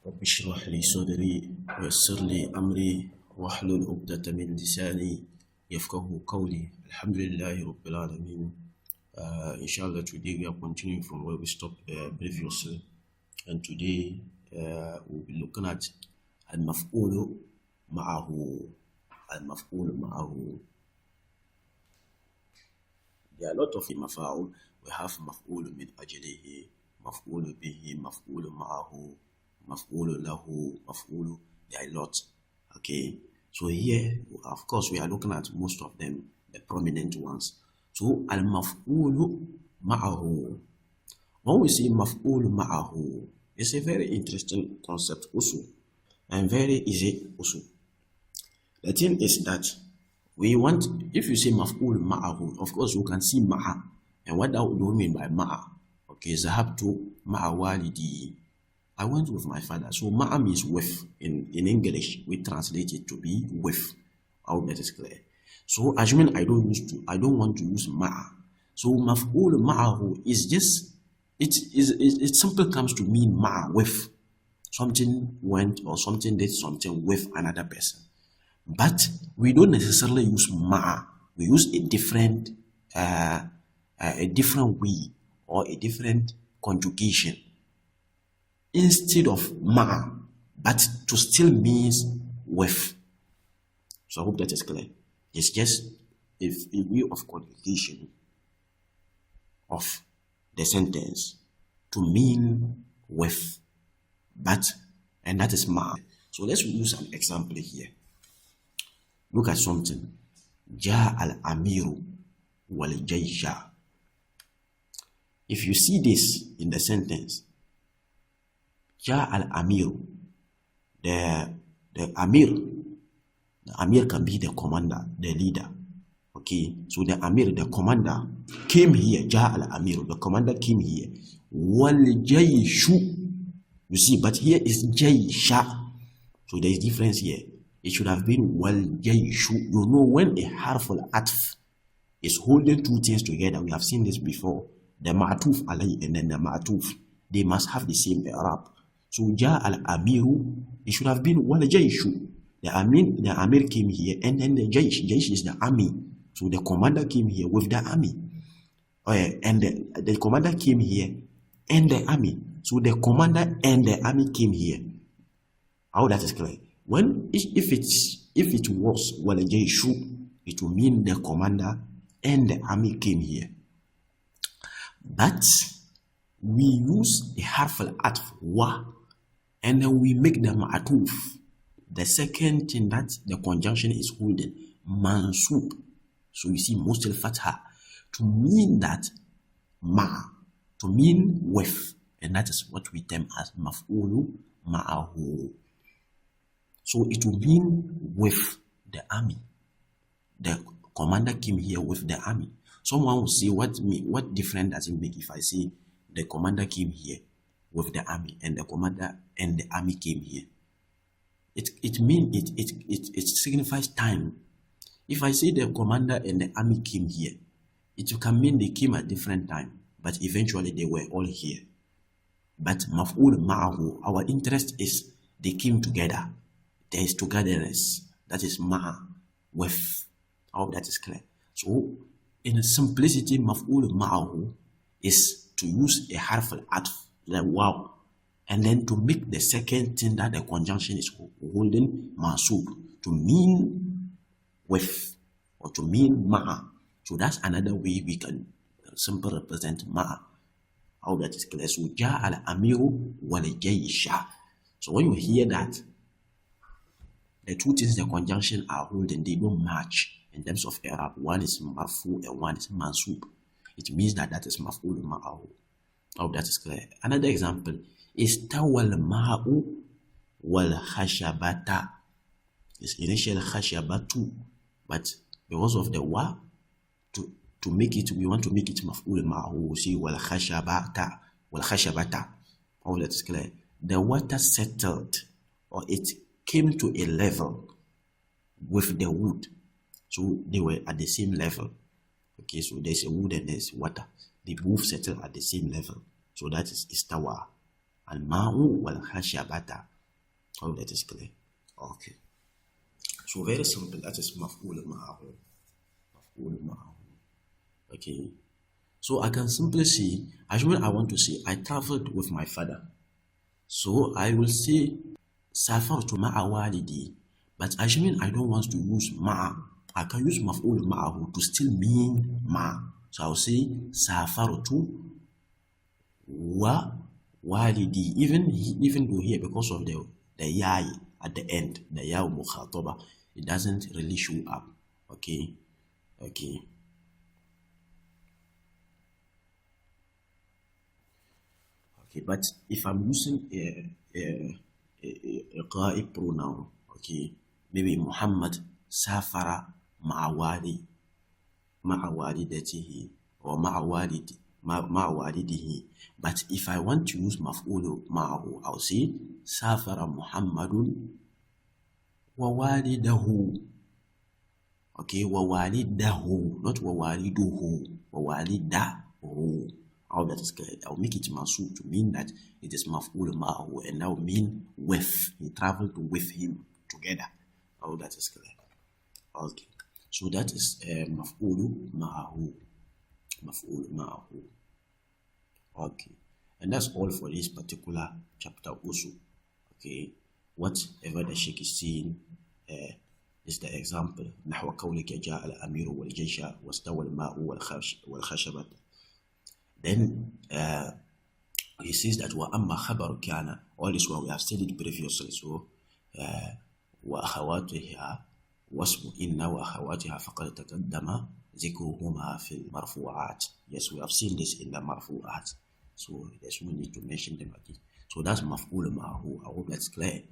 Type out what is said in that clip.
رب اشرح لي صدري ويسر لي أمري واحلل عقدة من لساني يفقه قولي. Alhamdulillah Rabbil Alameen. Inshallah, today we are continuing from where we stopped previously, and today we'll be looking at المفعول معه. المفعول معه. There are a lot of المفعول. We have مفعول من أجله, مفعول به, مفعول معه, مفعول له, مفعول. There are a lot. Okay, so here, of course, we are looking at most of them, the prominent ones. So المفعول معه. When we say مفعول معه, it's a very interesting concept also, and very easy also. The thing is that we want, if you say مفعول معه, of course you can see مع, and what do we mean by مع? Okay, ذهبت مع والدي. I went with my father. So ma'a means with. In English, we translate it to be with. I hope that is clear. So assuming I don't want to use ma'a. So maf'ul ma'ahu is just, it simply comes to mean ma'a, with. Something went or something did something with another person. But we don't necessarily use ma'a. We use a different way or a different conjugation instead of ma'a, but to still means with. So I hope that is clear. It's just a way of conjugation of the sentence to mean with, but, and that is ma'a. So let's use an example here. Look at something. Ja al-amiru wal-jaysha. If you see this in the sentence, Ja al-Amir, the Amir can be the commander, the leader. Okay, so the Amir, the commander, came here. Ja al-Amir, the commander came here. Wal jayshu, you see, but here is jaysha. So there is difference here. It should have been wal jayshu. You know, when a harf al-atf is holding two things together, we have seen this before. The ma'tuf alayh and then the ma'tuf, they must have the same i'rab. So ja al-amiru, it should have been wal jayshu. The Amir came here, and then the jaysh is the army. So the commander came here with the army. And the commander came here and the army. So the commander and the army came here. How that is clear. When if it was wal jayshu, it will mean the commander and the army came here. But we use a harf al-atf wa, and then we make the ma'atuf, the second thing that the conjunction is holding, mansub. So you see mustil fatha, to mean that ma, to mean with, and that is what we term as maf'ulu ma'ahu. So it will mean with the army. The commander came here with the army. Someone will say, what difference does it make if I say the commander came here with the army and the commander and the army came here? It signifies time. If I say the commander and the army came here, it can mean they came at different time, but eventually they were all here. But maf'ul ma'ahu, our interest is they came together. There is togetherness. That is ma'a, with. I hope that is clear. So in simplicity, maf'ul ma'ahu is to use a harf al-atf, like wow, and then to make the second thing that the conjunction is holding, mansub, to mean with, or to mean ma'a. So that's another way we can simply represent ma'a. How that is clear. So ja al-amiru wal jaysha. So when you hear that, the two things the conjunction are holding, they don't match in terms of i'rab. One is marfu and one is mansub. It means that is maf'ul ma'ahu. Oh, that is clear. Another example is tawal ma'u wal khashabata. It's initial khashabatu, but because of the wa, to make it, we want to make it maf'ul ma'ahu. We say wal khashabata, wal khashabata. Oh, that is clear. The water settled, or it came to a level with the wood. So they were at the same level. Okay, so there's a wood and there's water. They both settle at the same level. So that is istawa. Al-ma'u wal-khashabata. How that is clear. Okay. So very simple. That is maf'ul ma'ahu. Maf'ul ma'ahu. Okay. So I can simply say, assuming I want to say, I traveled with my father. So I will say, safartu ma'a walidi. But assuming I don't want to use ma'a, I can use maf'ul ma'ahu to still mean ma. So I'll say, safartu wa walidi. Even though here, because of the ya at the end, the ya mukhataba, it doesn't really show up. Okay. Okay. Okay, but if I'm using a ghaib pronoun, okay, maybe Muhammad safara ma'awalidatihi or ma'awalidihi. But if I want to use maf'ulu ma'ahu, I'll say safara Muhammadun wa walidahu. Okay, wa walidahu, not wa waliduhu, wa walidahu. How that is clear. I'll make it mansub to mean that it is maf'ul ma'ahu, and now mean with. He traveled with him together. How that is clear. Okay. So that is maf'ul ma'ahu. Maf'ul ma'ahu. Okay. And that's all for this particular chapter also. Okay. Whatever the Sheikh is saying is the example. نحو قولك جاء الأمير والجيش واستوى الماء والخشبة. Then he says that وَأَمَّا خَبَرُ كَانَ. All this one we have studied previously. So وَأَخَوَاتِهَا وَاسْمُ إِنَّ وَأَخَوَاتِهَا فَقَدْ تَقَدَّمَ ذِكْرُهُمَا فِي الْمَرْفُوعَاتِ. Yes, we have seen this in the marfu'at. So there's no need to mention them again. So that's maf'ul ma'ahu. I hope that's clear.